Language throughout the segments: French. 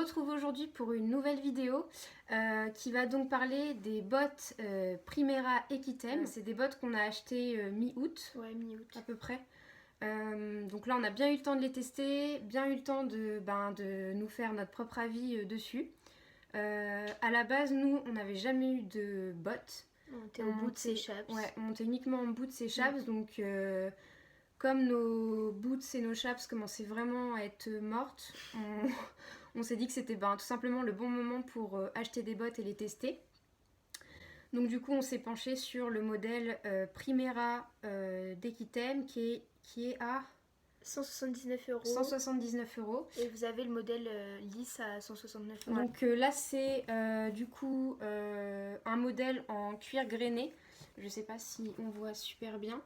retrouve aujourd'hui pour une nouvelle vidéo qui va donc parler des bottes Primera Equitem. C'est des bottes qu'on a achetées mi-août, mi-août à peu près. Donc là on a bien eu le temps de les tester, bien eu le temps de nous faire notre propre avis dessus. À la base nous on n'avait jamais eu de bottes. On était au bout de ses chaps. Ouais, on montait uniquement en bout de ses chaps, donc comme nos boots et nos chaps commençaient vraiment à être mortes, on s'est dit que c'était tout simplement le bon moment pour acheter des bottes et les tester. Donc du coup on s'est penché sur le modèle Primera d'Equitem qui est à 179 €. 179 €. Et vous avez le modèle lisse à 169 €. Donc là c'est du coup un modèle en cuir grainé. Je sais pas si on voit super bien.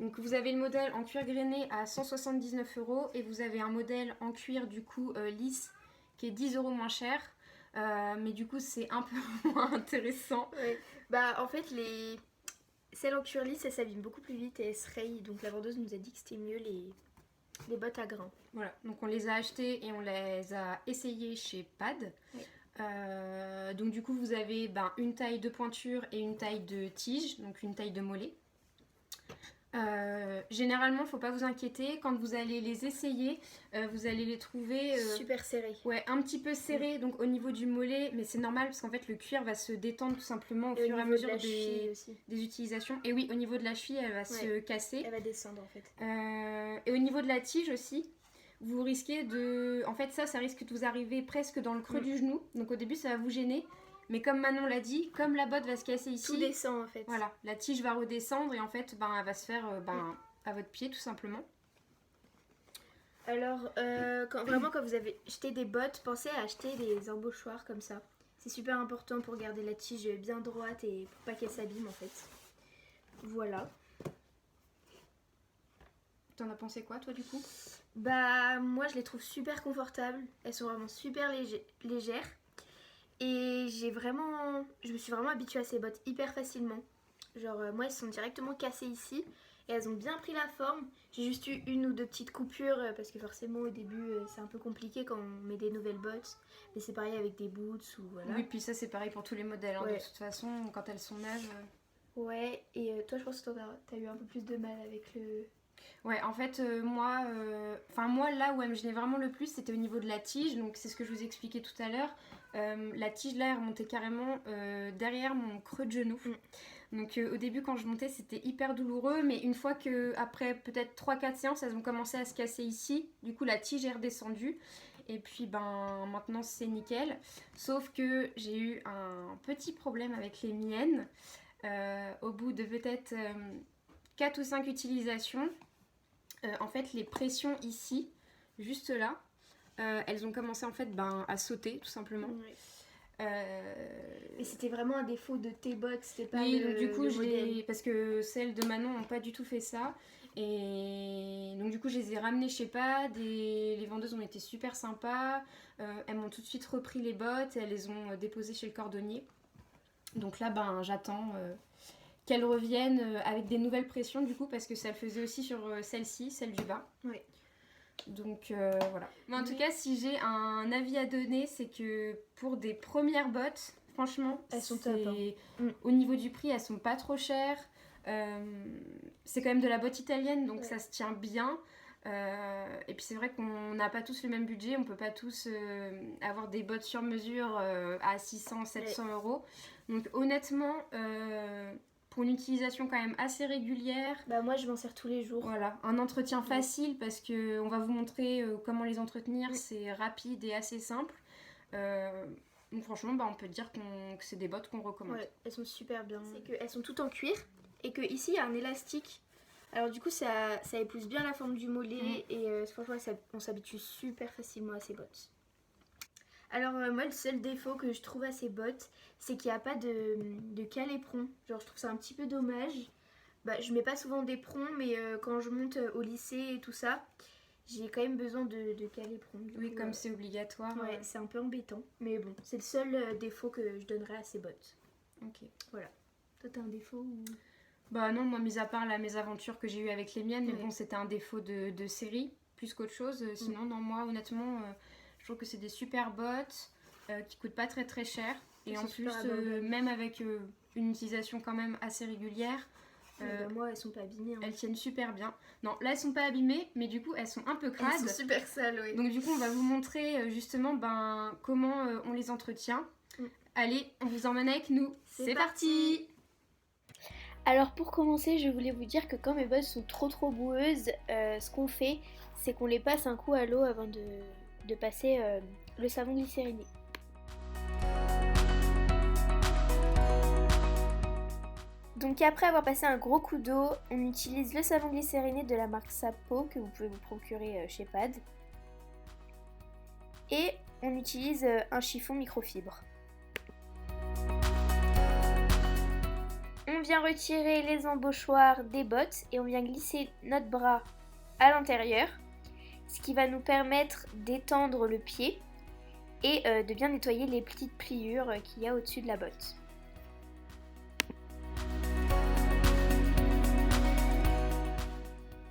Donc vous avez le modèle en cuir grainé à 179 € et vous avez un modèle en cuir du coup lisse qui est 10 € moins cher. Mais du coup c'est un peu moins intéressant. Ouais. En fait celles en cuir lisse elles s'abîment beaucoup plus vite et elles se rayent. Donc la vendeuse nous a dit que c'était mieux les bottes à grains. Voilà, donc on les a achetées et on les a essayées chez Pad. Ouais. Donc du coup vous avez une taille de pointure et une taille de tige, donc une taille de mollet. Généralement, faut pas vous inquiéter, quand vous allez les essayer, vous allez les trouver super serrés. Ouais, un petit peu serrés, donc au niveau du mollet, mais c'est normal parce qu'en fait le cuir va se détendre tout simplement au fur et à mesure des utilisations. Et oui, au niveau de la cheville, elle va se casser. Elle va descendre en fait. Et au niveau de la tige aussi, vous risquez de... En fait ça risque de vous arriver presque dans le creux du genou, donc au début ça va vous gêner. Mais comme Manon l'a dit, comme la botte va se casser ici, tout descend en fait. Voilà, la tige va redescendre et en fait, elle va se faire à votre pied tout simplement. Alors, quand vous avez acheté des bottes, pensez à acheter des embauchoirs comme ça. C'est super important pour garder la tige bien droite et pour pas qu'elle s'abîme en fait. Voilà. T'en as pensé quoi toi du coup? Moi je les trouve super confortables. Elles sont vraiment super légères. Et je me suis vraiment habituée à ces bottes hyper facilement. Genre moi elles sont directement cassées ici et elles ont bien pris la forme. J'ai juste eu une ou deux petites coupures parce que forcément au début c'est un peu compliqué quand on met des nouvelles bottes. Mais c'est pareil avec des boots ou voilà. Oui, puis ça c'est pareil pour tous les modèles. De toute façon quand elles sont neuves. Ouais, et toi je pense que t'as eu un peu plus de mal avec le... Ouais, en fait, moi là où elle me gênait vraiment le plus, c'était au niveau de la tige. Donc, c'est ce que je vous expliquais tout à l'heure. La tige, là, elle remontait carrément derrière mon creux de genou. Donc, au début, quand je montais, c'était hyper douloureux. Mais une fois que, après peut-être 3-4 séances, elles ont commencé à se casser ici. Du coup, la tige est redescendue. Et puis, maintenant, c'est nickel. Sauf que j'ai eu un petit problème avec les miennes. Au bout de peut-être 4 ou 5 utilisations, en fait les pressions ici, juste là, elles ont commencé en fait à sauter tout simplement. Mais c'était vraiment un défaut de tes bottes, c'était pas donc du coup parce que celles de Manon n'ont pas du tout fait ça. Et donc du coup je les ai ramenées chez Pad et les vendeuses ont été super sympas. Elles m'ont tout de suite repris les bottes et elles les ont déposées chez le cordonnier. Donc là j'attends qu'elles reviennent avec des nouvelles pressions du coup parce que ça le faisait aussi sur celle-ci, celle du bas. Oui. Donc voilà. Mais en tout cas, si j'ai un avis à donner, c'est que pour des premières bottes, franchement, elles sont top. Au niveau du prix, elles sont pas trop chères. C'est quand même de la botte italienne, donc ça se tient bien. Et puis c'est vrai qu'on n'a pas tous le même budget, on peut pas tous avoir des bottes sur mesure à 600-700 €. Donc honnêtement, pour une utilisation quand même assez régulière. Moi je m'en sers tous les jours. Voilà, un entretien facile parce qu'on va vous montrer comment les entretenir, c'est rapide et assez simple. Donc franchement, on peut dire que c'est des bottes qu'on recommande. Ouais, elles sont super bien. C'est qu'elles sont toutes en cuir et qu'ici il y a un élastique. Alors du coup ça épouse bien la forme du mollet et franchement on s'habitue super facilement à ces bottes. Alors moi le seul défaut que je trouve à ces bottes, c'est qu'il n'y a pas de caléperon. Genre je trouve ça un petit peu dommage. Je mets pas souvent d'éperon, mais quand je monte au lycée et tout ça, j'ai quand même besoin de caléperon. Oui, comme c'est obligatoire. Ouais, c'est un peu embêtant. Mais bon, c'est le seul défaut que je donnerais à ces bottes. Ok. Voilà. Toi t'as un défaut ou... Non, moi mis à part la mésaventure que j'ai eue avec les miennes, mais bon c'était un défaut de série plus qu'autre chose. Sinon non, moi honnêtement... Je trouve que c'est des super bottes qui coûtent pas très très cher. Et en plus, même avec une utilisation quand même assez régulière, moi, elles sont pas abîmées. Hein. Elles tiennent super bien. Non, là, elles sont pas abîmées, mais du coup, elles sont un peu crades. Elles sont super sales, oui. Donc du coup, on va vous montrer justement comment on les entretient. Allez, on vous emmène avec nous. C'est parti. Alors pour commencer, je voulais vous dire que quand mes bottes sont trop boueuses, ce qu'on fait, c'est qu'on les passe un coup à l'eau avant de passer le savon glycériné. Donc après avoir passé un gros coup d'eau, on utilise le savon glycériné de la marque Sapo que vous pouvez vous procurer chez Pad. Et on utilise un chiffon microfibre. On vient retirer les embauchoirs des bottes et on vient glisser notre bras à l'intérieur, ce qui va nous permettre d'étendre le pied et de bien nettoyer les petites pliures qu'il y a au-dessus de la botte.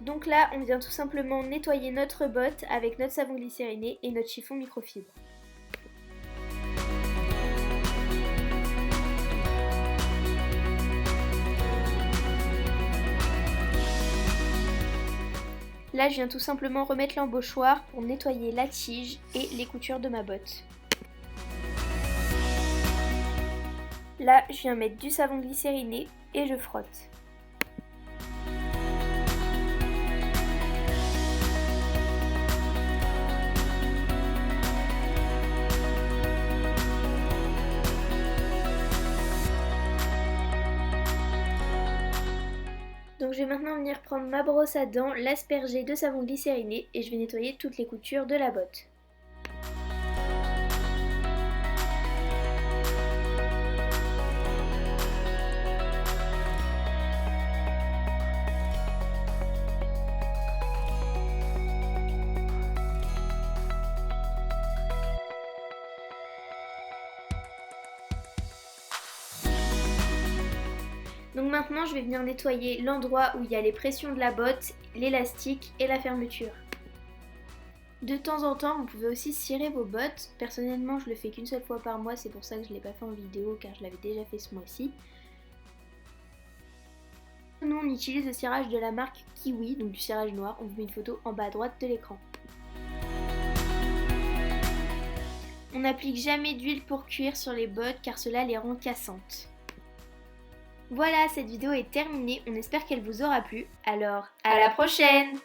Donc là, on vient tout simplement nettoyer notre botte avec notre savon glycériné et notre chiffon microfibre. Là, je viens tout simplement remettre l'embauchoir pour nettoyer la tige et les coutures de ma botte. Là, je viens mettre du savon glycériné et je frotte. Donc je vais maintenant venir prendre ma brosse à dents, l'asperger de savon glycériné et je vais nettoyer toutes les coutures de la botte. Donc maintenant, je vais venir nettoyer l'endroit où il y a les pressions de la botte, l'élastique et la fermeture. De temps en temps, vous pouvez aussi cirer vos bottes. Personnellement, je le fais qu'une seule fois par mois, c'est pour ça que je ne l'ai pas fait en vidéo car je l'avais déjà fait ce mois-ci. Nous, on utilise le cirage de la marque Kiwi, donc du cirage noir. On vous met une photo en bas à droite de l'écran. On n'applique jamais d'huile pour cuire sur les bottes car cela les rend cassantes. Voilà, cette vidéo est terminée, on espère qu'elle vous aura plu, alors à la prochaine!